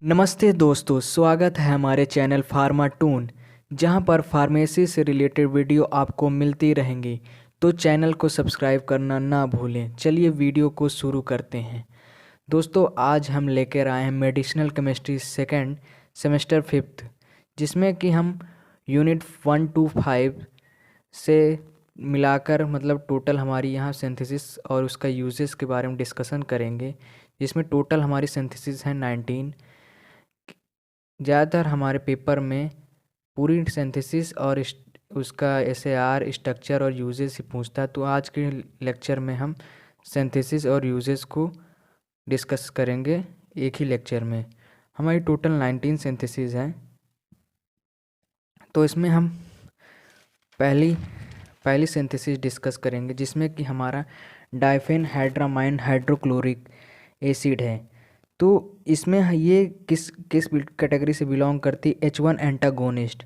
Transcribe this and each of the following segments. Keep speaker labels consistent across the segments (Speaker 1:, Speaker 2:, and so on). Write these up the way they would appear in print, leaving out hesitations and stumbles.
Speaker 1: नमस्ते दोस्तों, स्वागत है हमारे चैनल फार्माटून, जहां पर फार्मेसी से रिलेटेड वीडियो आपको मिलती रहेंगी। तो चैनल को सब्सक्राइब करना ना भूलें। चलिए वीडियो को शुरू करते हैं। दोस्तों, आज हम लेकर आए हैं medicinal chemistry second semester fifth, जिसमें कि हम यूनिट 1 to 5 से मिलाकर मतलब टोटल हमारी यहाँ सिंथेसिस और उसका यूजेस के बारे में डिस्कशन करेंगे, जिसमें टोटल हमारी सिंथेसिस है 19। ज़्यादातर हमारे पेपर में पूरी सिंथेसिस और उसका एसएआर स्ट्रक्चर और यूजेस ही पूछता है। तो आज के लेक्चर में हम सिंथेसिस और यूजेस को डिस्कस करेंगे एक ही लेक्चर में। हमारी टोटल 19 सिंथेसिस हैं। तो इसमें हम पहली सिंथेसिस डिस्कस करेंगे, जिसमें कि हमारा डाइफेनहाइड्रामाइन हाइड्रोक्लोरिक एसिड है। तो इसमें ये किस किस कैटेगरी से बिलोंग करती है? H1 antagonist.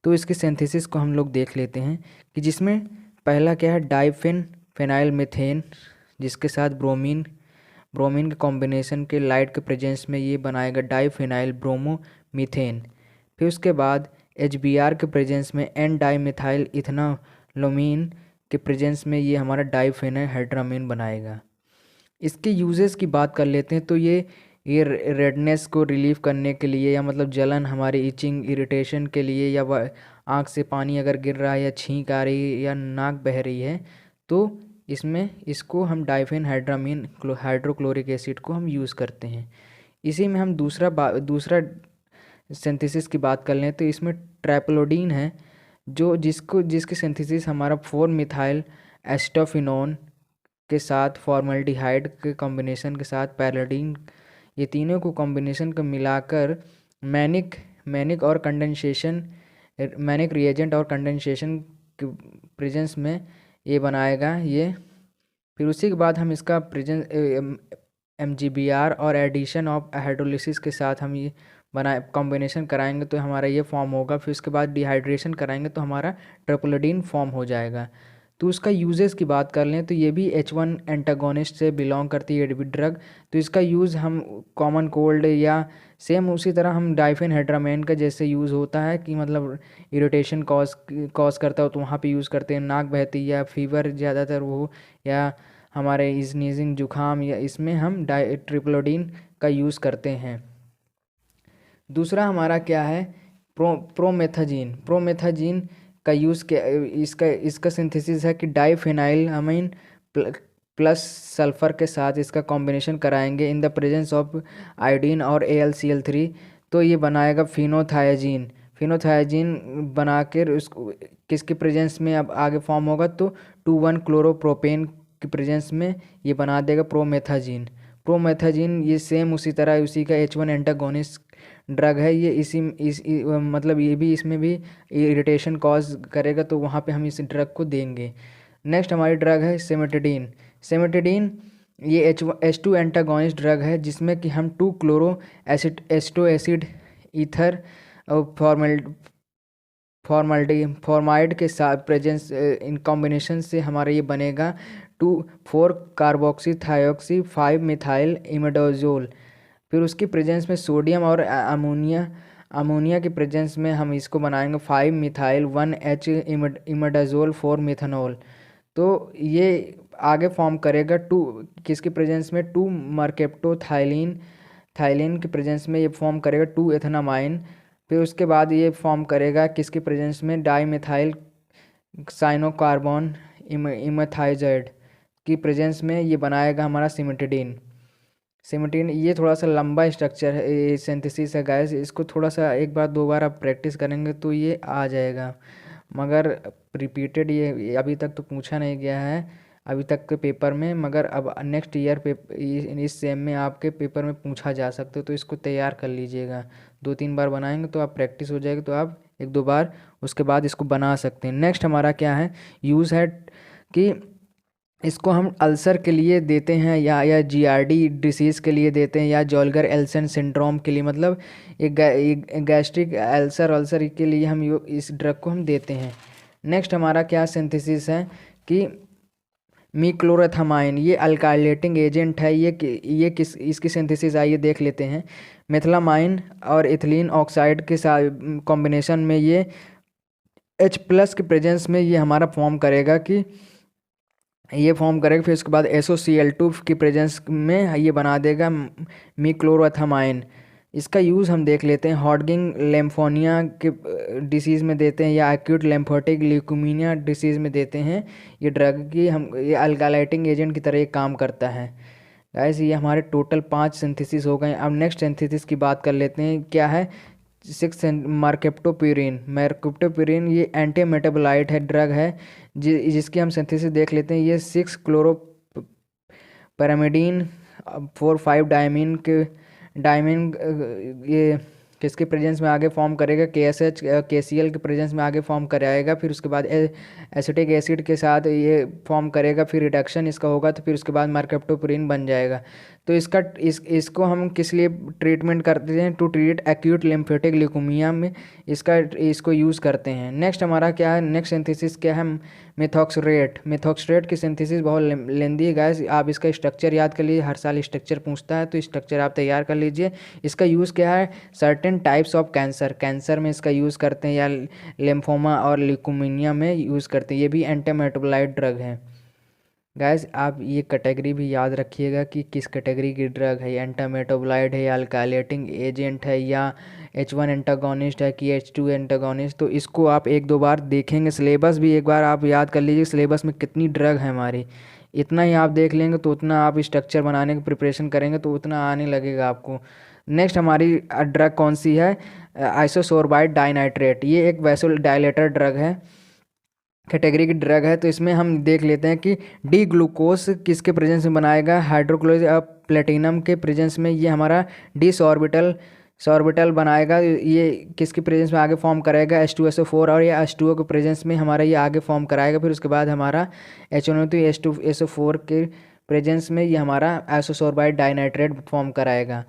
Speaker 1: तो इसकी सिंथेसिस को हम लोग देख लेते हैं कि जिसमें पहला क्या है, फेनाइल मीथेन, जिसके साथ ब्रोमीन के कॉम्बिनेशन के लाइट के प्रेजेंस में ये बनाएगा डाइफेनाइल ब्रोमो मीथेन। फिर उसके बाद HBr के प्रेजेंस में एन डाइमिथाइल इथेनोलोमीन के प्रेजेंस में ये हमारा डाइफेनाइल हाइड्रामीन बनाएगा। इसके यूजेस की बात कर लेते हैं। तो ये रेडनेस को रिलीव करने के लिए, या मतलब जलन, हमारी इचिंग, इरिटेशन के लिए, या आँख से पानी अगर गिर रहा है, या छींक आ रही है, या नाक बह रही है, तो इसमें इसको हम डाइफेन हाइड्रामीन हाइड्रोक्लोरिक एसिड को हम यूज़ करते हैं। इसी में हम दूसरा सिंथेसिस की बात कर लें तो इसमें ट्रैप्लोडीन है, जिसकी सिंथेसिस हमारा 4 मिथाइल एस्टोफिनोन के साथ फॉर्मल्डिहाइड के कॉम्बिनेशन के साथ पैराडीन, ये तीनों को कॉम्बिनेशन को मिलाकर मैनिक और कंडेंसेशन, मैनिक रिएजेंट और कंडेंसेशन के प्रेजेंस में ये बनाएगा ये। फिर उसी के बाद हम इसका प्रेजेंस MgBr और एडिशन ऑफ हाइड्रोलिसिस के साथ हम ये कॉम्बिनेशन कराएंगे तो हमारा ये फॉर्म होगा। फिर उसके बाद डिहाइड्रेशन कराएंगे तो हमारा ट्रिप्लोडीन फॉर्म हो जाएगा। तो उसका यूजेस की बात कर लें तो ये भी H1 एंटागोनिस्ट से बिलोंग करती है ड्रग। तो इसका यूज़ हम कॉमन कोल्ड या सेम उसी तरह हम डाइफेनहाइड्रामाइन का जैसे यूज़ होता है कि मतलब इरिटेशन कॉज करता हो तो वहाँ पे यूज़ करते हैं। नाक बहती या फीवर ज़्यादातर वो, या हमारे स्नीजिंग जुखाम, या इसमें हम ट्रिप्लोडीन का यूज़ करते हैं। दूसरा हमारा क्या है, प्रोमेथाजीन का यूज़ क्या, इसका सिंथेसिस है कि डाइफेनाइल अमीन प्लस सल्फ़र के साथ इसका कॉम्बिनेशन कराएंगे in the presence of iodine और AlCl3, तो ये बनाएगा फिनोथायाजीन बनाकर उसको किसके प्रेजेंस में अब आगे फॉर्म होगा तो 2,1 क्लोरोप्रोपेन के प्रेजेंस में ये बना देगा प्रोमेथाजीन। ये सेम उसी तरह उसी का H1 एंटागोनिस्ट ड्रग है। ये मतलब ये भी इसमें भी इरिटेशन कॉज करेगा, तो वहाँ पे हम इस ड्रग को देंगे। नेक्स्ट हमारी ड्रग है सेमेटिडीन। ये H2 एंटागोनिस्ट ड्रग है, जिसमें कि हम 2 क्लोरो एस्टो एसिड ईथर और फॉर्माइड के साथ प्रेजेंस इन कॉम्बिनेशन से हमारा ये बनेगा 2,4 कार्बोक्सी थायोक्सी 5 मिथाइल इमिडाजोल। फिर उसकी प्रेजेंस में सोडियम और अमोनिया के प्रेजेंस में हम इसको बनाएंगे 5 मिथाइल 1H इमिडाजोल 4 मिथेनॉल। तो ये आगे फॉर्म करेगा किसके प्रेजेंस में 2 थाइलिन के प्रेजेंस में ये फॉर्म करेगा 2 एथेनामाइन। फिर उसके बाद ये फॉर्म करेगा किसके प्रेजेंस में डाईमिथाइल साइनोकार्बोन इमेथाइजाइड की प्रेजेंस में ये बनाएगा हमारा सिमेटिन। ये थोड़ा सा लंबा स्ट्रक्चर है, ये सिंथेसिस है गाइस। इसको थोड़ा सा एक बार दो बार आप प्रैक्टिस करेंगे तो ये आ जाएगा, मगर रिपीटेड ये अभी तक तो पूछा नहीं गया है अभी तक के पेपर में, मगर अब नेक्स्ट ईयर इस सेम में आपके पेपर में पूछा जा सकते हो। तो इसको तैयार कर लीजिएगा, 2-3 बार बनाएंगे तो आप प्रैक्टिस हो जाएगी, तो आप 1-2 बार उसके बाद इसको बना सकते हैं। नेक्स्ट हमारा क्या है, यूज़ है कि इसको हम अल्सर के लिए देते हैं, या GRD डिसीज़ के लिए देते हैं, या जॉल्गर एल्सन सिंड्रोम के लिए, मतलब एक गैस्ट्रिक अल्सर के लिए हम इस ड्रग को हम देते हैं। नेक्स्ट हमारा क्या सिंथेसिस है कि मीक्लोरेथामाइन ये अल्काइलेटिंग एजेंट है। ये किस इसकी सिंथेसिस आइए देख लेते हैं। मेथलामाइन और इथिलीन ऑक्साइड के साथ कॉम्बिनेशन में ये H+ के प्रेजेंस में ये हमारा फॉर्म करेगा फिर उसके बाद SOCl2 की प्रेजेंस में ये बना देगा मीक्लोरोथामाइन। इसका यूज़ हम देख लेते हैं। हॉडगिंग लेम्फोनिया के डिसीज़ में देते हैं या एक्यूट लेम्फोटिक ल्यूकेमिया डिसीज़ में देते हैं। ये ड्रग की ये अल्कालाइटिंग एजेंट की तरह काम करता है। गाइस ये हमारे टोटल 5 सिंथेसिस हो गए। अब नेक्स्ट सिंथेसिस की बात कर लेते हैं। क्या है 6 मार्केप्टोप्यूरिन ये एंटी मेटाबोलाइट है, ड्रग है जिसकी हम सिंथेसिस देख लेते हैं। ये 6 क्लोरोपैरामिडीन 4,5 डायमीन ये किसके प्रेजेंस में आगे फॉर्म करेगा, KSH KCl के प्रेजेंस में आगे फॉर्म कराएगा। फिर उसके बाद एसिटिक एसिड के साथ ये फॉर्म करेगा, फिर रिडक्शन इसका होगा तो फिर उसके बाद मार्केप्टोप्यूरिन बन जाएगा। तो इसको हम किस लिए ट्रीटमेंट करते हैं, to treat acute lymphatic leukemia में इसको यूज़ करते हैं। नेक्स्ट हमारा क्या है, नेक्स्ट सिंथेसिस क्या है, मेथॉक्सरेट की सिंथेसिस बहुत लेंदी है गाइस। आप इसका स्ट्रक्चर याद कर लीजिए, हर साल स्ट्रक्चर पूछता है तो स्ट्रक्चर आप तैयार कर लीजिए। इसका यूज़ क्या है, सर्टेन टाइप्स ऑफ कैंसर में इसका यूज़ करते हैं या लिम्फोमा और ल्यूकेमिया में यूज़ करते हैं। ये भी एंटी मेटाबोलाइट ड्रग है। गाइस आप ये कैटेगरी भी याद रखिएगा कि किस कैटेगरी की ड्रग है, एंटी मेटाबोलाइट है या अल्काइलेटिंग एजेंट है या H1 एंटागोनिस्ट है कि H2 एंटागोनिस्ट। तो इसको आप 1-2 बार देखेंगे। सिलेबस भी एक बार आप याद कर लीजिए, सिलेबस में कितनी ड्रग है हमारी। इतना ही आप देख लेंगे तो उतना आप स्ट्रक्चर बनाने की प्रिपरेशन करेंगे तो उतना आने लगेगा आपको। नेक्स्ट हमारी ड्रग कौन सी है, आइसोसोर्बाइड डाइनाइट्रेट। ये एक वैसो डायलेटर ड्रग है, कैटेगरी की ड्रग है। तो इसमें हम देख लेते हैं कि डी ग्लूकोज किसके प्रेजेंस में बनाएगा, हाइड्रोक्लोज प्लेटिनम के प्रेजेंस में ये हमारा डी सॉर्बिटल बनाएगा। ये किसके प्रेजेंस में आगे फॉर्म कराएगा, H2SO4 और ये H2O के प्रेजेंस में हमारा ये आगे फॉर्म कराएगा। फिर उसके बाद हमारा HNO2 के प्रेजेंस में ये हमारा आइसोसोर्बाइड डाइनाइट्रेट फॉर्म कराएगा।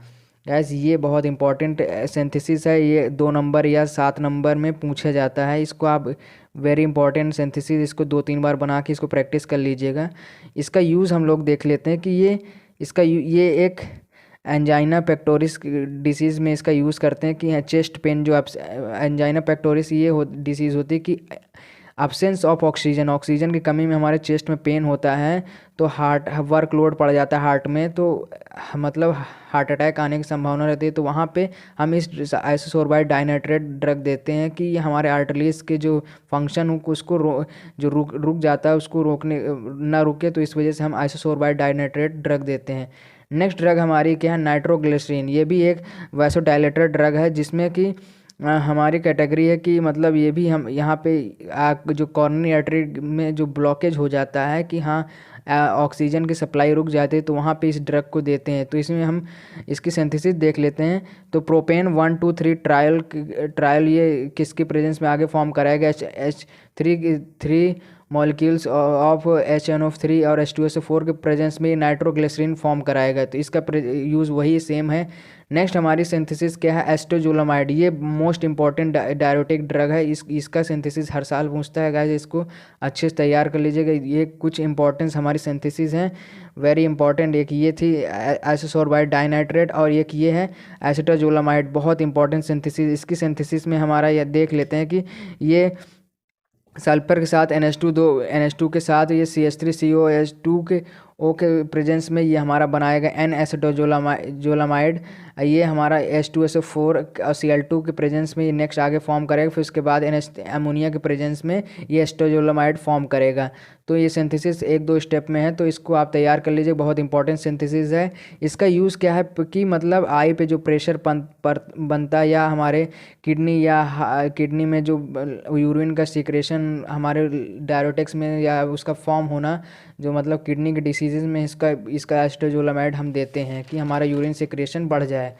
Speaker 1: गैस ये बहुत इंपॉर्टेंट सिंथेसिस है, ये 2 नंबर या 7 नंबर में पूछा जाता है। इसको आप वेरी इंपॉर्टेंट सिंथेसिस, इसको 2-3 बार बना के इसको प्रैक्टिस कर लीजिएगा। इसका यूज़ हम लोग देख लेते हैं कि ये एक एंजाइना पेक्टोरिस डिसीज़ में इसका यूज़ करते हैं कि चेस्ट पेन जो एंजाइना पेक्टोरिस ये डिसीज़ होती है कि अब्सेंस ऑफ ऑक्सीजन की कमी में हमारे चेस्ट में पेन होता है तो हार्ट वर्कलोड पड़ जाता है हार्ट में, तो मतलब हार्ट अटैक आने की संभावना रहती है। तो वहाँ पे हम इस आइसोसोर्बाइड डाइनाइट्रेट ड्रग देते हैं कि हमारे आर्टरीज के जो फंक्शन हो उसको रुक जाता है, उसको रोकने ना रुके, तो इस वजह से हम आइसोसोर्बाइड डाइनाइट्रेट ड्रग देते हैं। नेक्स्ट ड्रग हमारी क्या है, नाइट्रोग्लिसरीन। ये भी एक वैसोडाइलेटर ड्रग है जिसमें कि हमारी कैटेगरी है कि मतलब ये भी हम यहाँ पे जो कॉर्नरी आर्टरी में जो ब्लॉकेज हो जाता है कि हाँ ऑक्सीजन की सप्लाई रुक जाती है तो वहाँ पे इस ड्रग को देते हैं। तो इसमें हम इसकी सिंथेसिस देख लेते हैं। तो प्रोपेन 1,2,3 ट्रायल ये किसके प्रेजेंस में आगे फॉर्म कराएगा, H3 मॉलिक्यूल्स ऑफ HNO3 और H2SO4 के प्रेजेंस में नाइट्रोग्लिसरीन फॉर्म कराएगा। तो इसका यूज़ वही सेम है। नेक्स्ट हमारी सिंथेसिस क्या है, एस्टोजोलामाइड। ये मोस्ट इंपॉर्टेंट डायरेटिक ड्रग है। इसका सिंथेसिस हर साल पूछता है गाइस, इसको अच्छे से तैयार कर लीजिएगा। ये कुछ इंपॉर्टेंस हमारी सिंथेसिस हैं, वेरी इंपॉर्टेंट। एक ये थी आइसोसोर्बाइड डाइनाइट्रेट और एक ये है एस्टोजोलामाइड, बहुत इंपॉर्टेंट सिंथेसिस। इसकी सिंथेसिस में हमारा ये देख लेते हैं कि ये सल्फर के साथ NH2 के साथ ये CH3COH2 के प्रेजेंस में ये हमारा बनाएगा N एसिटोजोलामाइड। ये हमारा H2SO4 और Cl2 के प्रेजेंस में ये नेक्स्ट आगे फॉर्म करेगा। फिर उसके बाद अमोनिया के प्रेजेंस में ये एस्टोजोलामाइड फॉर्म करेगा। तो ये सिंथेसिस 1-2 स्टेप में है, तो इसको आप तैयार कर लीजिए, बहुत इंपॉर्टेंट सिंथेसिस है। इसका यूज़ क्या है कि मतलब आई पे जो प्रेशर बनता है या हमारे किडनी में जो यूरिन का सिक्रेशन हमारे डायरेटिक्स में या उसका फॉर्म होना, जो मतलब किडनी के डिसीज़ में इसका एस्टोजोलामाइड हम देते हैं कि हमारा यूरिन सिक्रेशन बढ़ जाए।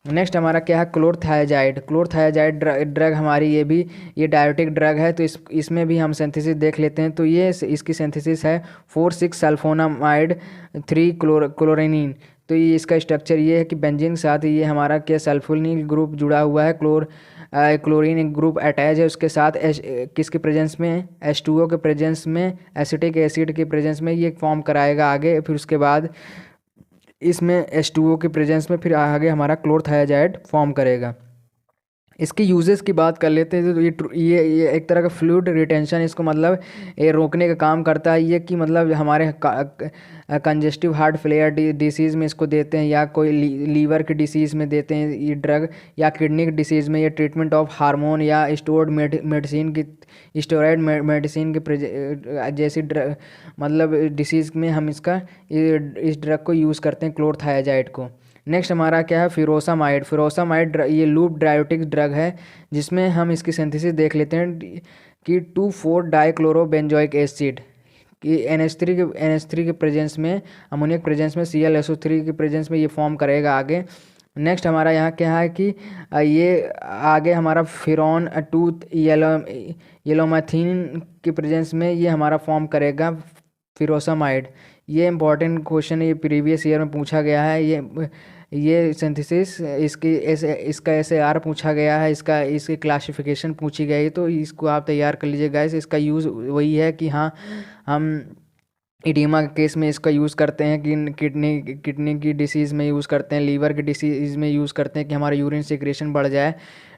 Speaker 1: नेक्स्ट हमारा क्या है, क्लोरथायाजाइड। क्लोरथायाजाइड ड्रग हमारी ये डायोटिक ड्रग है, तो इसमें भी हम सिंथेसिस देख लेते हैं। तो ये इसकी सिंथेसिस है 4,6 सल्फोनामाइड 3 क्लोरिनीन। तो ये इसका स्ट्रक्चर ये है कि बेंजीन के साथ ये हमारा क्या सल्फोनिल ग्रुप जुड़ा हुआ है, क्लोरीन एक ग्रुप अटैच है उसके साथ, किसके प्रेजेंस में, H2O के प्रेजेंस में, एसिटिक एसिड के प्रेजेंस में ये फॉर्म कराएगा आगे। फिर उसके बाद इसमें H2O के प्रेजेंस में फिर आगे हमारा क्लोरथायाजाइड फॉर्म करेगा। इसके यूजेस की बात कर लेते हैं तो ये एक तरह का फ्लूइड रिटेंशन, इसको मतलब ये रोकने का काम करता है। ये कि मतलब हमारे कंजेस्टिव हार्ट फेलियर डिसीज़ में इसको देते हैं, या कोई लीवर की डिसीज़ में देते हैं ये ड्रग, या किडनी की डिसीज़ में, या ट्रीटमेंट ऑफ हार्मोन या स्टोर्ड मेडिसिन की स्टेरॉयड मेडिसिन के जैसी ड्रग मतलब डिसीज़ में हम इस ड्रग को यूज़ करते हैं क्लोरथायाजाइड को। नेक्स्ट हमारा क्या है, फिरोसामाइड। फिरोसामाइड ये लूप डायोटिक ड्रग है, जिसमें हम इसकी सिंथेसिस देख लेते हैं कि 2,4 डाइक्लोरोबेंजोइक एसिड कि NH3 के प्रेजेंस में, अमोनियक प्रेजेंस में, ClSO3 के प्रेजेंस में ये फॉर्म करेगा आगे। नेक्स्ट हमारा यहाँ क्या है कि ये आगे हमारा फिरॉन टूथ येलोमेथिन के प्रेजेंस में ये हमारा फॉर्म करेगा फिरोसामाइड। ये इंपॉर्टेंट क्वेश्चन है, ये प्रीवियस ईयर में पूछा गया है। ये सिंथेसिस इसका SAR पूछा गया है, इसकी क्लासिफिकेशन पूछी गई है, तो इसको आप तैयार कर लीजिए गाइस। इसका यूज़ वही है कि हाँ, हम इडीमा के केस में इसका यूज़ करते हैं कि किडनी की डिसीज़ में यूज़ करते हैं, लीवर की डिसीज़ में यूज़ करते हैं कि हमारा यूरिन सिक्रेशन बढ़ जाए।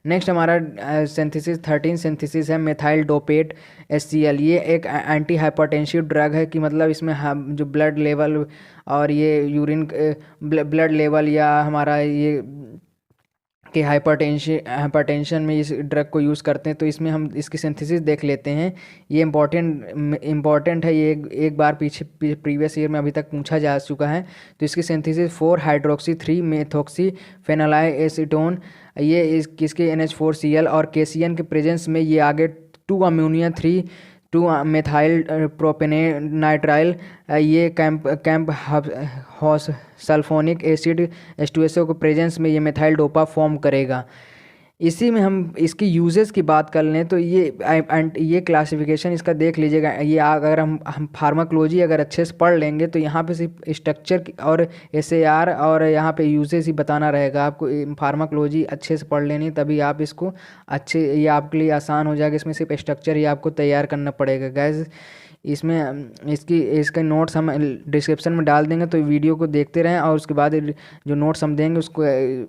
Speaker 1: नेक्स्ट हमारा सिंथेसिस 13 सिंथेसिस है मेथाइल डोपेट HCl। ये एक एंटी हाइपरटेंसिव ड्रग है कि मतलब इसमें हम जो ब्लड लेवल और ये यूरिन ब्लड लेवल या हमारा ये कि हाइपरटेंशन में इस ड्रग को यूज़ करते हैं। तो इसमें हम इसकी सिंथेसिस देख लेते हैं। ये इम्पॉर्टेंट है, ये एक बार पीछे प्रीवियस ईयर में अभी तक पूछा जा चुका है। तो इसकी सिंथेसिस 4 हाइड्रोक्सी 3 मेथोक्सी फेनोलाइएसीटोन, ये किसके NH4Cl और KCN के प्रेजेंस में ये आगे 2 अमोनिया 3 2 मेथाइल प्रोपेनाइट्राइल, ये camp house sulphonic acid H2SO के प्रेजेंस में ये मेथाइल डोपा फॉर्म करेगा। इसी में हम इसकी यूजेस की बात कर लें तो ये क्लासिफिकेशन इसका देख लीजिएगा। ये अगर हम फार्माकोलॉजी अगर अच्छे से पढ़ लेंगे तो यहाँ पे सिर्फ स्ट्रक्चर और SAR और यहाँ पे यूजेस ही बताना रहेगा आपको। फार्माकोलॉजी अच्छे से पढ़ लेनी, तभी आप इसको ये आपके लिए आसान हो जाएगा। इसमें सिर्फ स्ट्रक्चर ही आपको तैयार करना पड़ेगा गैस। इसमें इसके नोट्स हम डिस्क्रिप्शन में डाल देंगे, तो वीडियो को देखते रहें और उसके बाद जो नोट्स हम देंगे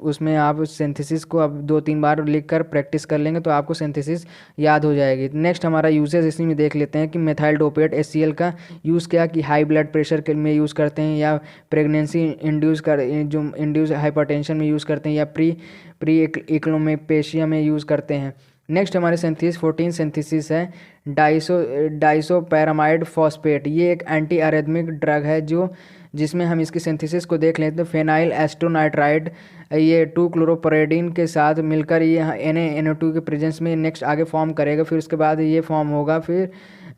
Speaker 1: उसमें आप सिंथेसिस को अब 2-3 बार लिख कर प्रैक्टिस कर लेंगे तो आपको सिंथेसिस याद हो जाएगी। नेक्स्ट हमारा यूसेज इसी में देख लेते हैं कि मेथाइल डोपेट HCl का यूज़ क्या कि हाई ब्लड प्रेशर के में यूज़ करते हैं, या प्रेगनेंसी इंड्यूस हाइपरटेंशन में यूज़ करते हैं, या प्री एक्लोमेपेशिया में यूज़ करते हैं। नेक्स्ट हमारे सिंथेसिस 14 सिंथेसिस है डाइसोपैरामाइड फॉस्फेट। ये एक एंटी अरेथमिक ड्रग है जिसमें हम इसकी सिंथेसिस को देख लेते हैं। फेनाइल एस्टोनाइट्राइड ये 2 क्लोरोपरेडिन के साथ मिलकर ये NaNO2 के प्रेजेंस में नेक्स्ट आगे फॉर्म करेगा। फिर उसके बाद ये फॉर्म होगा। फिर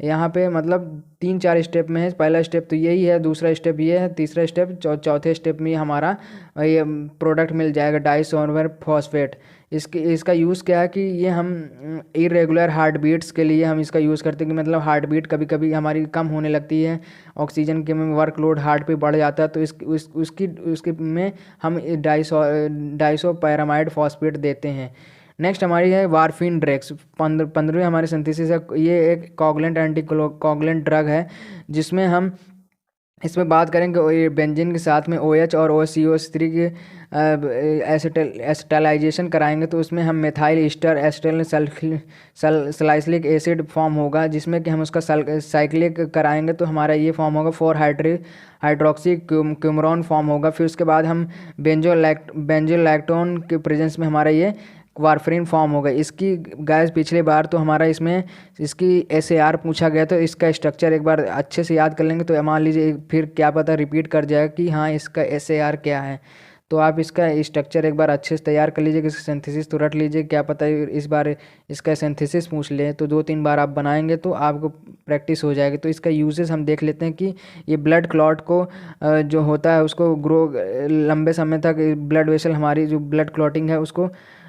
Speaker 1: यहाँ पे मतलब 3-4 स्टेप में है। पहला स्टेप तो यही है, दूसरा स्टेप ये है, तीसरा स्टेप, चौथे स्टेप में हमारा ये प्रोडक्ट मिल जाएगा डाइसोनवर फॉस्फेट। इसका यूज़ क्या है कि ये हम इरेगुलर हार्ट बीट्स के लिए हम इसका यूज़ करते हैं कि मतलब हार्ट बीट कभी कभी हमारी कम होने लगती है, ऑक्सीजन के में वर्कलोड हार्ट पे बढ़ जाता है, तो उसकी में हम डाइसोपैरामाइड फॉस्फेट देते हैं। नेक्स्ट हमारी है वारफिन ड्रग्स 15वीं हमारी सिंथेसिस है। ये एक कोगुलेंट एंटी कोगुलेंट ड्रग है जिसमें हम इसमें बात करेंगे ये बेंजीन के साथ में OH और OCO3 के एसिटालाइजेशन कराएंगे, तो उसमें हम methyl ester acetyl salicylic acid form होगा, जिसमें कि हम उसका साइक्लिक कराएंगे तो हमारा ये फॉर्म होगा 4 हाइड्रोक्सी क्यूमरॉन फॉर्म होगा। फिर उसके बाद हम बेंजोलैक्टोन के प्रेजेंस में हमारा ये वारफरिन फॉर्म होगा। इसकी गैस पिछले बार तो हमारा इसमें इसकी SAR पूछा गया, तो इसका स्ट्रक्चर एक बार अच्छे से याद कर लेंगे तो मान लीजिए फिर क्या पता रिपीट कर जाएगा कि हाँ इसका SAR क्या है। तो आप इसका स्ट्रक्चर एक बार अच्छे से तैयार कर लीजिए, इसका सिंथेसिस तो रट लीजिए, क्या पता इस बार इसका सिंथेसिस पूछ ले, तो 2-3 बार आप बनाएंगे तो आपको प्रैक्टिस हो जाएगी। तो इसका यूजेस हम देख लेते हैं कि ये ब्लड क्लॉट को जो होता है उसको ग्रो लंबे समय तक ब्लड वेसल हमारी जो ब्लड क्लॉटिंग है उसको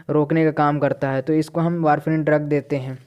Speaker 1: रोकने का काम करता है, तो इसको हम वारफेरिन ड्रग देते हैं।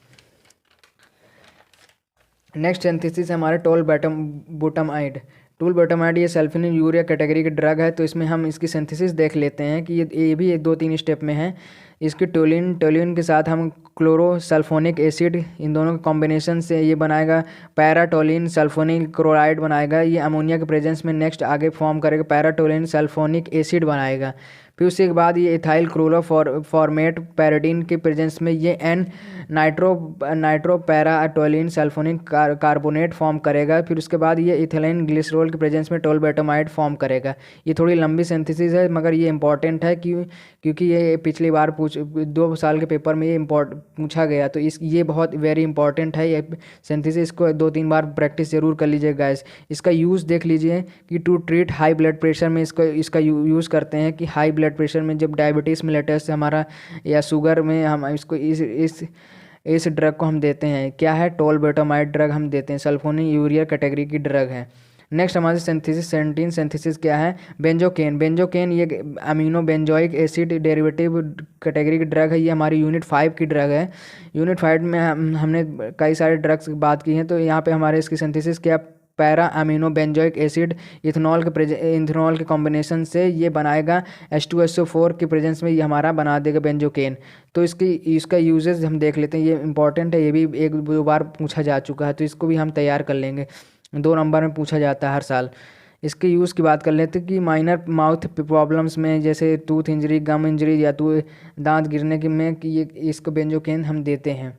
Speaker 1: नेक्स्ट सिंथेसिस है हमारे टोलबुटामाइड। टोलबुटामाइड ये सल्फोनिल यूरिया कैटेगरी के ड्रग है, तो इसमें हम इसकी सिंथेसिस देख लेते हैं कि ये भी 2-3 स्टेप में है। इसकी टोलिन के साथ हम क्लोरोसल्फोनिक एसिड, इन दोनों के कॉम्बिनेशन से ये बनाएगा पैराटोलिन सल्फोनिल क्लोराइड बनाएगा। ये अमोनिया के प्रेजेंस में नेक्स्ट आगे फॉर्म करेगा पैराटोलिन सल्फोनिक एसिड बनाएगा। फिर उसके बाद ये इथाइल क्लोरोफॉर्मेट पैराडीन के प्रेजेंस में ये N nitro paratoluene sulphonic carbonate form करेगा। फिर उसके बाद ये इथिलीन ग्लिसरॉल के प्रेजेंस में टोलबुटामाइड फॉर्म करेगा। ये थोड़ी लंबी सिंथेसिस है मगर ये इंपॉर्टेंट है क्योंकि ये पिछली बार 2 साल के पेपर में ये पूछा गया, तो ये बहुत वेरी इंपॉर्टेंट है ये सिंथेसिस। को 2-3 बार प्रैक्टिस जरूर कर लीजिए गाइस। इसका यूज़ देख लीजिए कि to treat high blood pressure में इसका यूज़ करते हैं कि हाई ब्लड प्रेशर में जब डायबिटीज़ मेलिटस हमारा या शुगर में हम इसको इस ड्रग को हम देते हैं। क्या है? टोलबुटामाइड ड्रग हम देते हैं, सल्फोनिल यूरिया कैटेगरी की ड्रग है। नेक्स्ट हमारे सिंथेसिस क्या है? बेंजोकेन ये amino benzoic acid derivative category की ड्रग है। ये हमारी यूनिट 5 की ड्रग है। यूनिट 5 में हमने कई सारे ड्रग्स की बात की है, तो यहाँ पे हमारे इसकी सिंथेसिस क्या? Para amino benzoic acid ethanol के कॉम्बिनेशन से ये बनाएगा H2SO4 के प्रेजेंस में ये हमारा बना देगा बेंजोकेन। तो इसका यूजेस हम देख लेते हैं, ये इंपॉर्टेंट है, ये भी 1-2 बार पूछा जा चुका है, तो इसको भी हम तैयार कर लेंगे। 2 नंबर में पूछा जाता है हर साल। इसके यूज़ की बात कर लेते हैं कि माइनर माउथ प्रॉब्लम्स में जैसे टूथ इंजरी, गम इंजरी या दांत गिरने के में कि ये इसको बेंजोकेन हम देते हैं।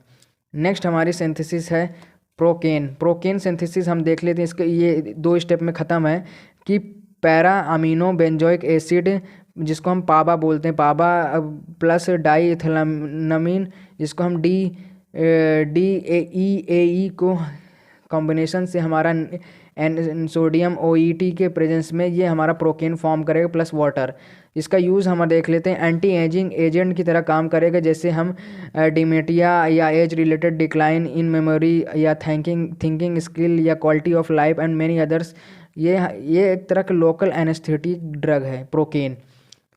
Speaker 1: नेक्स्ट हमारी सिंथेसिस है प्रोकेन सिंथेसिस हम देख लेते हैं। इसके ये 2 स्टेप में ख़त्म है कि पैरा अमीनो बेंजोइक एसिड जिसको हम पाबा बोलते हैं, पाबा प्लस डाई इथिलामीन जिसको हम DEAE को कॉम्बिनेशन से हमारा सोडियम OET के प्रेजेंस में ये हमारा प्रोकेन फॉर्म करेगा प्लस वाटर। इसका यूज़ हम देख लेते हैं, एंटी एजिंग एजेंट की तरह काम करेगा। जैसे हम डिमेटिया या age related decline in memory या थिंकिंग स्किल या quality of life and many others, ये एक तरह का लोकल एनेस्थेटिक ड्रग है प्रोकेन।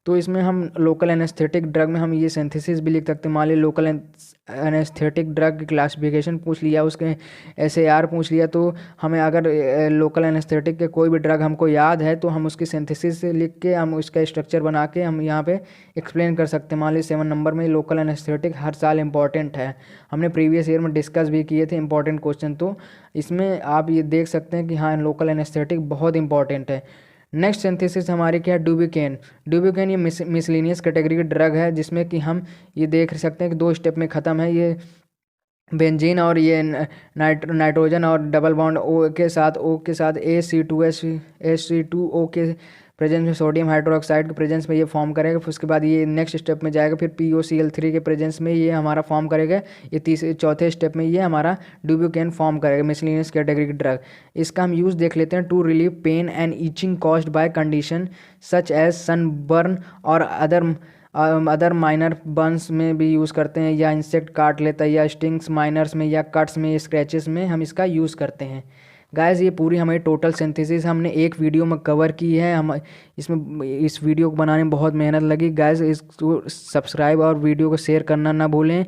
Speaker 1: तो इसमें हम लोकल एनेस्थेटिक ड्रग में हम ये सिंथेसिस भी लिख सकते हैं। मान लीजिए लोकल एनेस्थेटिक ड्रग की क्लासिफिकेशन पूछ लिया, उसके SAR पूछ लिया, तो हमें अगर लोकल एनेस्थेटिक के कोई भी ड्रग हमको याद है तो हम उसकी सिंथेसिस लिख के हम उसका स्ट्रक्चर बना के हम यहाँ पे एक्सप्लेन कर सकते हैं। मान लीजिए 7 नंबर में लोकल एनेस्थेटिक हर साल इंपॉर्टेंट है, हमने प्रीवियस ईयर में डिस्कस भी किए थे इंपॉर्टेंट क्वेश्चन, तो इसमें आप ये देख सकते हैं कि हाँ लोकल एनेस्थेटिक बहुत इंपॉर्टेंट है। नेक्स्ट सिंथेसिस हमारी क्या है? डुबिकेन ये मिसलिनियस कैटेगरी की ड्रग है, जिसमें कि हम ये देख सकते हैं कि 2 स्टेप में ख़त्म है। ये बेंजीन और ये नाइट्रोजन और डबल बॉन्ड O के साथ AC2O के प्रेजेंस में सोडियम हाइड्रोक्साइड के प्रेजेंस में ये फॉर्म करेगा। फिर उसके बाद ये नेक्स्ट स्टेप में जाएगा, फिर POCl3 के प्रेजेंस में ये हमारा फॉर्म करेगा। ये चौथे स्टेप में ये हमारा डुबिकेन फॉर्म करेगा, मिसलिनियस कैटेगरी की ड्रग। इसका हम यूज़ देख लेते हैं, to relieve pain and itching caused by condition such as sunburn और अदर माइनर बर्न्स में भी यूज़ करते हैं, या इंसेक्ट काट लेता है, या स्टिंग्स माइनर्स में, या कट्स में, स्क्रैचेस में हम इसका यूज़ करते हैं। गाइस ये पूरी हमारी टोटल सिंथेसिस हमने एक वीडियो में कवर की है। हम इस वीडियो को बनाने में बहुत मेहनत लगी। गाइस इसको सब्सक्राइब और वीडियो को शेयर करना ना भूलें।